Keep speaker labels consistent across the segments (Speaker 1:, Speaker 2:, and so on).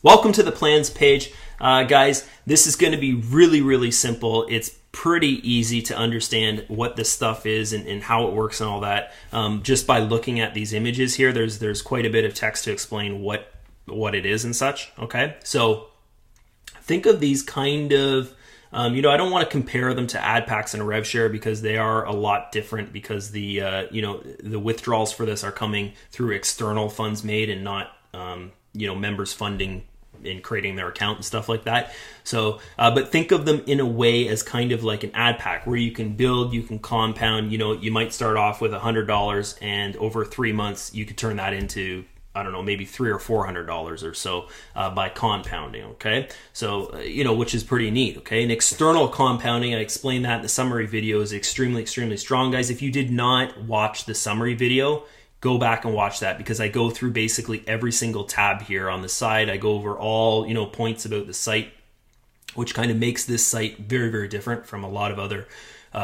Speaker 1: Welcome to the plans page. Guys, this is going to be really simple. It's pretty easy to understand what this stuff is and how it works and all that. Just by looking at these images here, there's quite a bit of text to explain what it is and such. Okay, so think of these kind of, I don't want to compare them to ad packs and rev share because they are a lot different because the the withdrawals for this are coming through external funds made and not members funding in creating their account and stuff like that. So, but think of them in a way as kind of like an ad pack where you can build, you can compound. You might start off with $100 and over 3 months you could turn that into, I don't know, maybe $300 or $400 or so by compounding. Okay, so which is pretty neat. Okay, and external compounding, I explained that in the summary video, is extremely strong, guys. If you did not watch the summary video, go back and watch that because I go through basically every single tab here on the side. I go over all points about the site, which kind of makes this site very different from a lot of other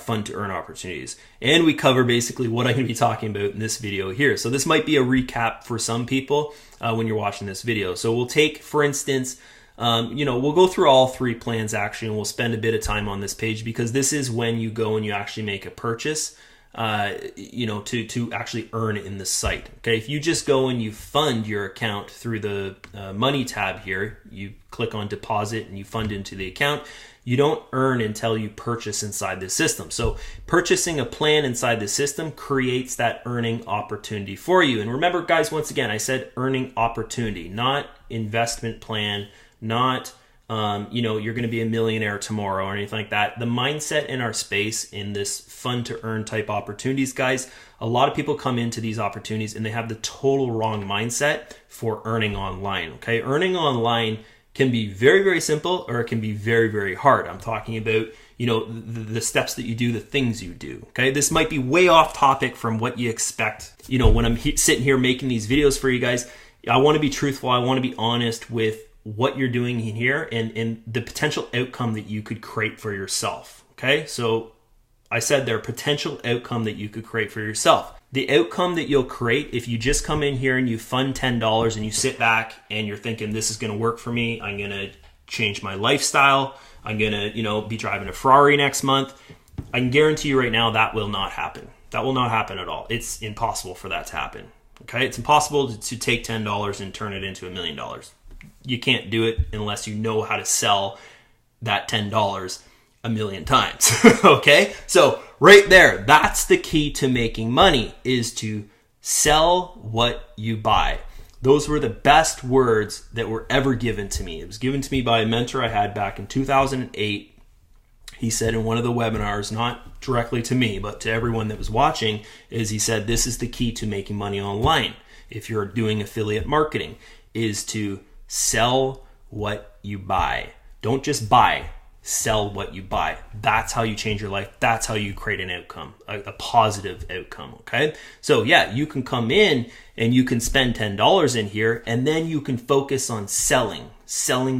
Speaker 1: fun to earn opportunities. And we cover basically what I'm going to be talking about in this video here. So this might be a recap for some people when you're watching this video. So we'll take, for instance, we'll go through all three plans actually, and we'll spend a bit of time on this page because this is when you go and you actually make a purchase. To actually earn in the site. Okay, if you just go and you fund your account through the money tab here, you click on deposit and you fund into the account, you don't earn until you purchase inside the system. So purchasing a plan inside the system creates that earning opportunity for you. And remember, guys, once again, I said earning opportunity, not investment plan, not you're going to be a millionaire tomorrow or anything like that. The mindset in our space in this fun to earn type opportunities, guys, a lot of people come into these opportunities and they have the total wrong mindset for earning online. Okay, earning online can be very simple or it can be very hard. I'm talking about the steps that you do, the things you do. Okay, this might be way off topic from what you expect. When I'm sitting here making these videos for you guys, I want to be truthful. I want to be honest with what you're doing here and the potential outcome that you could create for yourself. Okay, so I said there, potential outcome that you could create for yourself. The outcome that you'll create if you just come in here and you fund $10 and you sit back and you're thinking, this is going to work for me, I'm going to change my lifestyle, I'm going to be driving a Ferrari next month, I can guarantee you right now that will not happen. That will not happen at all. It's impossible for that to happen. Okay, it's impossible to take $10 and turn it into $1 million. You can't do it unless you know how to sell that $10 a million times. Okay, so right there, that's the key to making money, is to sell what you buy. Those were the best words that were ever given to me. It was given to me by a mentor I had back in 2008. He said in one of the webinars, not directly to me, but to everyone that was watching, he said, this is the key to making money online. If you're doing affiliate marketing, is to sell what you buy. Don't just buy, sell what you buy. That's how you change your life. That's how you create an outcome, a positive outcome. Okay, so yeah, you can come in and you can spend $10 in here and then you can focus on selling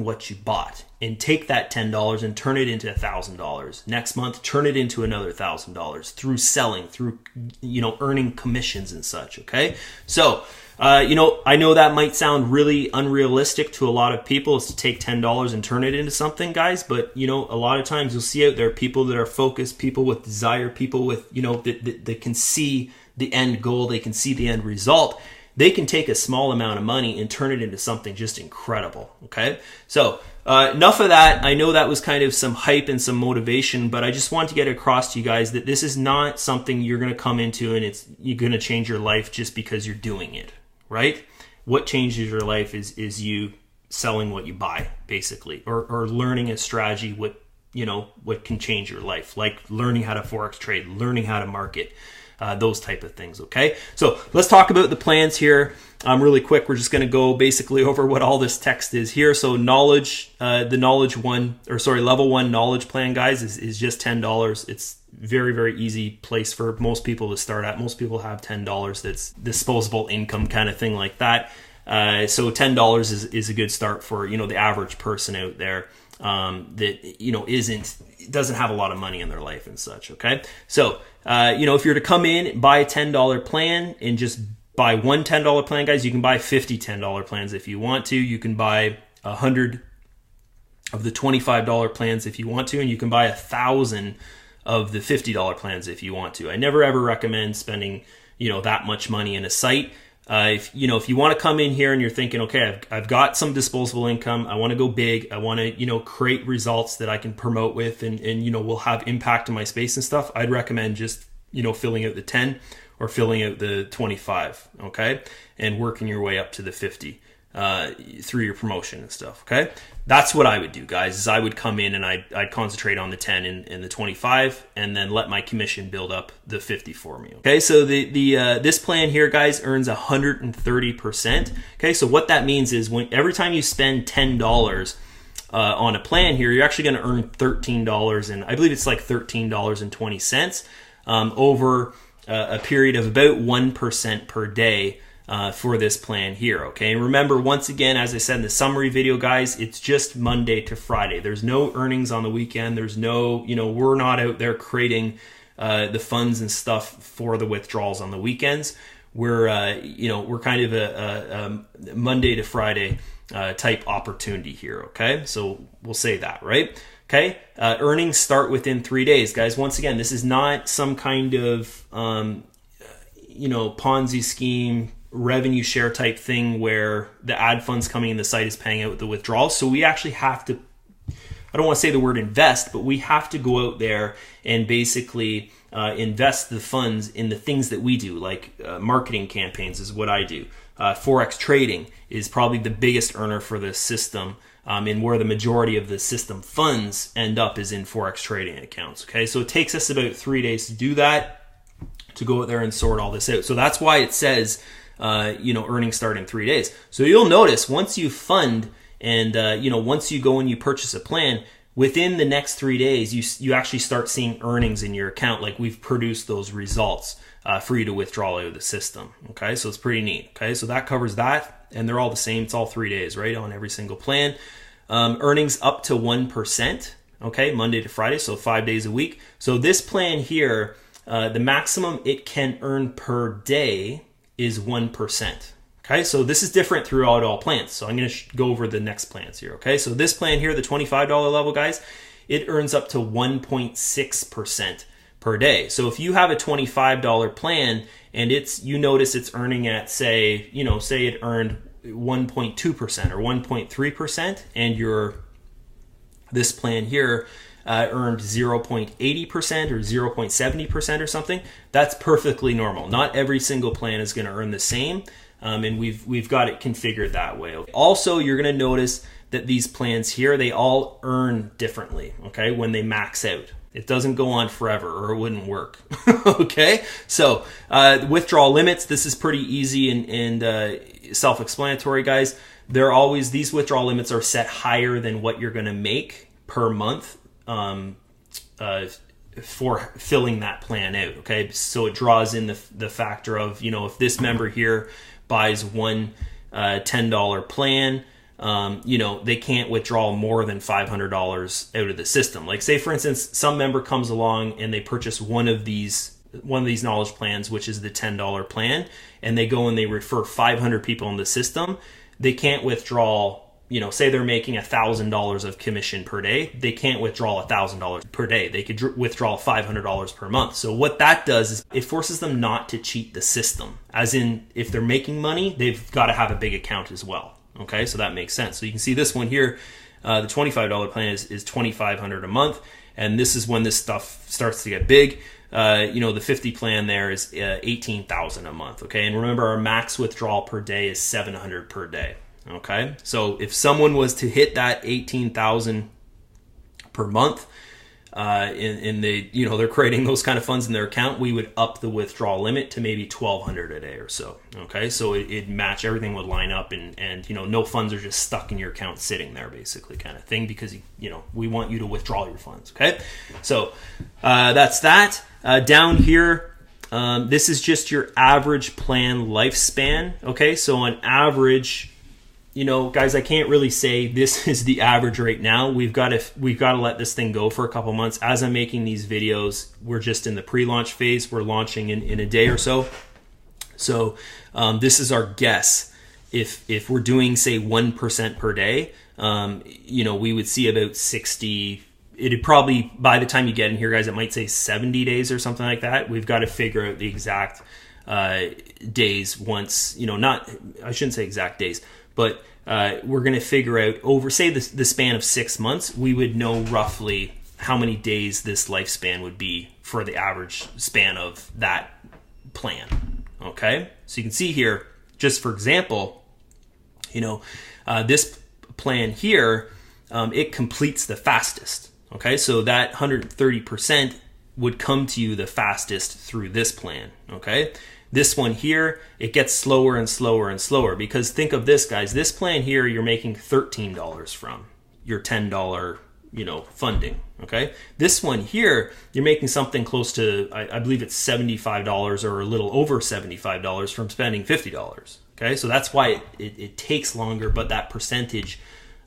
Speaker 1: what you bought, and take that $10 and turn it into $1,000. Next month, turn it into another $1,000 through selling, through earning commissions and such. Okay, so I know that might sound really unrealistic to a lot of people, is to take $10 and turn it into something, guys. But a lot of times you'll see out there people that are focused, people with desire, people with that can see the end goal, they can see the end result. They can take a small amount of money and turn it into something just incredible. Okay, so enough of that. I know that was kind of some hype and some motivation, but I just want to get across to you guys that this is not something you're going to come into and you're going to change your life just because you're doing it. Right? What changes your life is you selling what you buy, basically, or learning a strategy what can change your life, like learning how to Forex trade, learning how to market, those type of things. Okay, so let's talk about the plans here really quick. We're just going to go basically over what all this text is here. So knowledge, level 1 knowledge plan, guys, is just $10. It's very easy place for most people to start at. Most people have $10 that's disposable income kind of thing like that. So $10 is a good start for the average person out there that doesn't have a lot of money in their life and such. Okay, so if you're to come in, buy a $10 plan and just buy one $10 plan, guys, you can buy 50 $10 plans if you want to. You can buy 100 of the $25 plans if you want to, and you can buy 1,000 of the $50 plans if you want to. I never ever recommend spending, that much money in a site. If you want to come in here and you're thinking, okay, I've got some disposable income, I want to go big, I want to, create results that I can promote with and will have impact on my space and stuff, I'd recommend just, filling out the 10 or filling out the 25, okay? And working your way up to the 50 through your promotion and stuff, okay? That's what I would do, guys, is I would come in and I'd concentrate on the 10 and the 25 and then let my commission build up the 50 for me, okay? So this plan here, guys, earns 130%, okay? So what that means is every time you spend $10 on a plan here, you're actually going to earn $13, and I believe it's like $13.20 over a period of about 1% per day for this plan here, okay? And remember, once again, as I said in the summary video, guys, it's just Monday to Friday. There's no earnings on the weekend. There's no, we're not out there creating the funds and stuff for the withdrawals on the weekends. We're, we're kind of a Monday to Friday type opportunity here, okay? So we'll say that, right? Okay, earnings start within 3 days, guys. Once again, this is not some kind of, Ponzi scheme, revenue share type thing where the ad funds coming in the site is paying out the withdrawals. So we actually have to, I don't want to say the word invest, but we have to go out there and basically invest the funds in the things that we do, like marketing campaigns is what I do. Forex trading is probably the biggest earner for the system, and where the majority of the system funds end up is in Forex trading accounts. Okay, so it takes us about 3 days to do that, to go out there and sort all this out. So that's why it says, earnings start in 3 days. So you'll notice once you fund and, once you go and you purchase a plan, within the next 3 days, you actually start seeing earnings in your account. Like we've produced those results for you to withdraw out of the system. Okay, so it's pretty neat. Okay, so that covers that, and they're all the same. It's all 3 days, right, on every single plan. Earnings up to 1%. Okay, Monday to Friday, so 5 days a week. So this plan here, the maximum it can earn per day is 1%. Okay, so this is different throughout all plans. So I'm going to go over the next plans here. Okay, so this plan here, the $25 level, guys, it earns up to 1.6% per day. So if you have a $25 plan and you notice it's earning at say it earned 1.2% or 1.3%, and this plan here earned 0.80% or 0.70% or something, that's perfectly normal. Not every single plan is going to earn the same, and we've got it configured that way. Also, you're going to notice that these plans here, they all earn differently, okay, when they max out. It doesn't go on forever or it wouldn't work. Okay, so withdrawal limits, this is pretty easy and self-explanatory, guys. These withdrawal limits are set higher than what you're going to make per month for filling that plan out. Okay, so it draws in the factor of, if this member here buys one $10 plan, they can't withdraw more than $500 out of the system. Like say, for instance, some member comes along and they purchase one of these knowledge plans, which is the $10 plan, and they go and they refer 500 people in the system. They can't withdraw, say they're making $1,000 of commission per day. They can't withdraw $1,000 per day. They could withdraw $500 per month. So what that does is it forces them not to cheat the system. As in, if they're making money, they've got to have a big account as well. Okay, so that makes sense. So you can see this one here, the $25 plan is $2,500 a month, and this is when this stuff starts to get big. The 50 plan there is $18,000 a month. Okay, and remember our max withdrawal per day is $700 per day. Okay, so if someone was to hit that $18,000 per month, and they're creating those kind of funds in their account, we would up the withdrawal limit to maybe $1,200 a day or so. Okay, so it'd match, everything would line up, and no funds are just stuck in your account sitting there, basically, kind of thing, because we want you to withdraw your funds. Okay, so that's that. Down here, this is just your average plan lifespan. Okay, so on average, guys, I can't really say this is the average right now. We've got to let this thing go for a couple months. As I'm making these videos, we're just in the pre-launch phase. We're launching in a day or so. So this is our guess if we're doing say 1% per day, you know, we would see about 60. It'd probably, by the time you get in here, guys, it might say 70 days or something like that. We've got to figure out the exact days once, you know, not, I shouldn't say exact days, but we're going to figure out over, say, the span of 6 months, we would know roughly how many days this lifespan would be for the average span of that plan. Okay, so you can see here, just for example, you know, this plan here, it completes the fastest. Okay, so that 130% would come to you the fastest through this plan. Okay, this one here, it gets slower and slower and slower, because think of this, guys. This plan here, you're making $13 from your $10, you know, funding. Okay, this one here, you're making something close to, I believe it's $75 or a little over $75 from spending $50. Okay, so that's why it takes longer, but that percentage,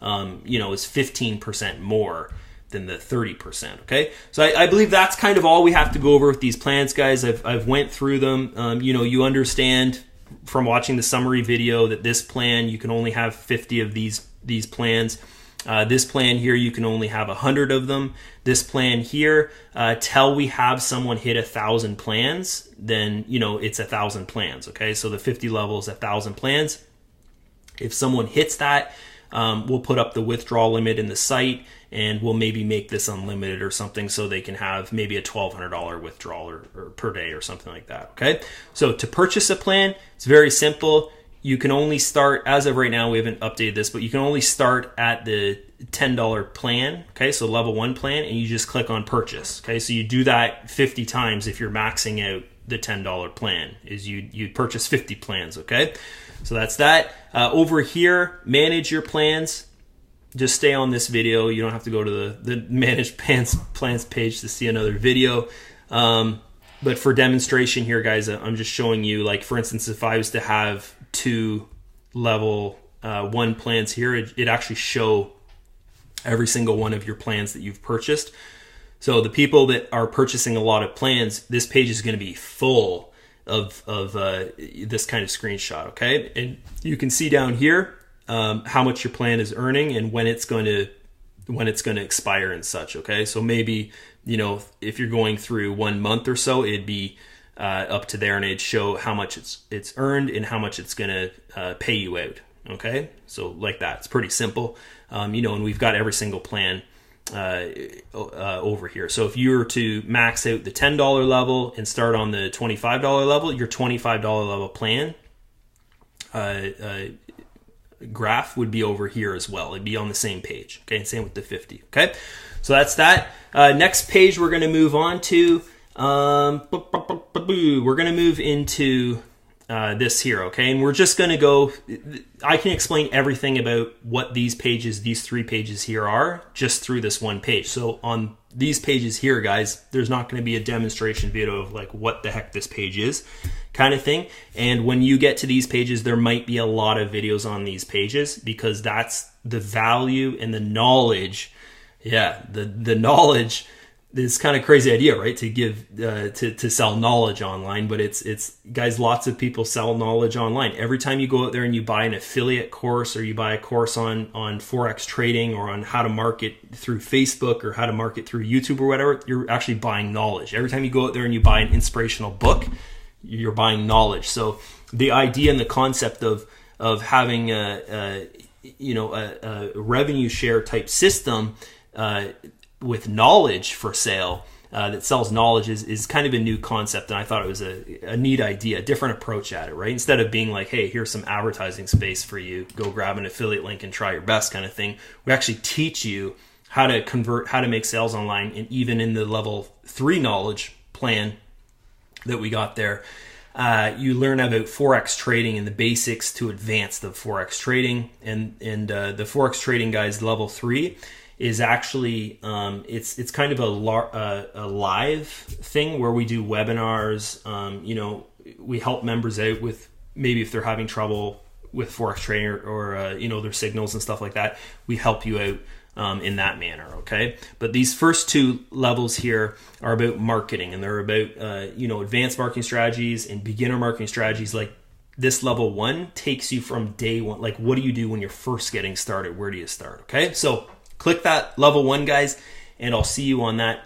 Speaker 1: you know, is 15% more than the 30%. Okay, so I believe that's kind of all we have to go over with these plans, guys. I've went through them. You know, you understand from watching the summary video that this plan, you can only have 50 of these plans. This plan here, you can only have 100 of them. This plan here, till we have someone hit 1,000 plans, then, you know, it's 1,000 plans. Okay, so the 50 levels, 1,000 plans. If someone hits that, we'll put up the withdrawal limit in the site, and we'll maybe make this unlimited or something, so they can have maybe a $1,200 withdrawal or per day or something like that. Okay, so to purchase a plan, it's very simple. You can only start, as of right now, we haven't updated this, but you can only start at the $10 plan. Okay, so level 1 plan, and you just click on purchase. Okay, so you do that 50 times if you're maxing out the $10 plan, is you'd purchase 50 plans. Okay, so that's that. Over here, manage your plans. Just stay on this video. You don't have to go to the manage plans page to see another video. But for demonstration here, guys, I'm just showing you, like, for instance, if I was to have 2 level 1 plans here, it actually show every single one of your plans that you've purchased. So the people that are purchasing a lot of plans, this page is going to be full of this kind of screenshot. Okay, and you can see down here how much your plan is earning and when it's going to expire and such. Okay, so maybe, you know, if you're going through 1 month or so, it'd be up to there, and it'd show how much it's earned and how much it's going to pay you out. Okay, so like that, it's pretty simple. You know, and we've got every single plan over here. So if you were to max out the $10 level and start on the $25 level, your $25 level plan graph would be over here as well. It'd be on the same page. Okay, and same with the 50. Okay, so that's that. Next page we're going to move on to. We're going to move into this here. Okay, and we're just going to go. I can explain everything about what these pages, these 3 pages here are, just through this one page. So on these pages here, guys, there's not going to be a demonstration video of like what the heck this page is, kind of thing. And when you get to these pages, there might be a lot of videos on these pages, because that's the value and the knowledge. Yeah, the knowledge. It's kind of crazy idea, right? To give to sell knowledge online, but it's guys, lots of people sell knowledge online. Every time you go out there and you buy an affiliate course, or you buy a course on Forex trading, or on how to market through Facebook, or how to market through YouTube or whatever, you're actually buying knowledge. Every time you go out there and you buy an inspirational book, you're buying knowledge. So the idea and the concept of having a revenue share type system with knowledge for sale that sells knowledge is kind of a new concept, and I thought it was a neat idea, a different approach at it, right? Instead of being like, hey, here's some advertising space for you, go grab an affiliate link and try your best kind of thing, we actually teach you how to convert, how to make sales online. And even in the level 3 knowledge plan that we got there, you learn about Forex trading and the basics to advance the Forex trading. And the Forex trading, guys, level 3 is actually it's kind of a live thing where we do webinars. You know, we help members out with maybe if they're having trouble with Forex trading or you know, their signals and stuff like that. We help you out in that manner. Okay, but these first 2 levels here are about marketing, and they're about you know, advanced marketing strategies and beginner marketing strategies. Like this level 1 takes you from day 1. Like, what do you do when you're first getting started? Where do you start? Okay, so click that level 1, guys, and I'll see you on that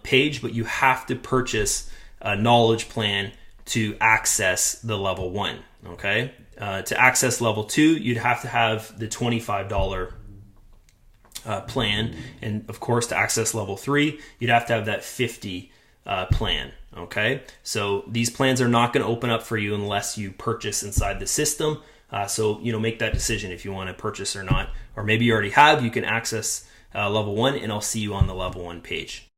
Speaker 1: page. But you have to purchase a knowledge plan to access the level 1. Okay, to access level 2, you'd have to have the $25 plan, and of course, to access level 3, you'd have to have that $50 plan. Okay, so these plans are not going to open up for you unless you purchase inside the system. So make that decision if you want to purchase or not, or maybe you already have. You can access level 1, and I'll see you on the level 1 page.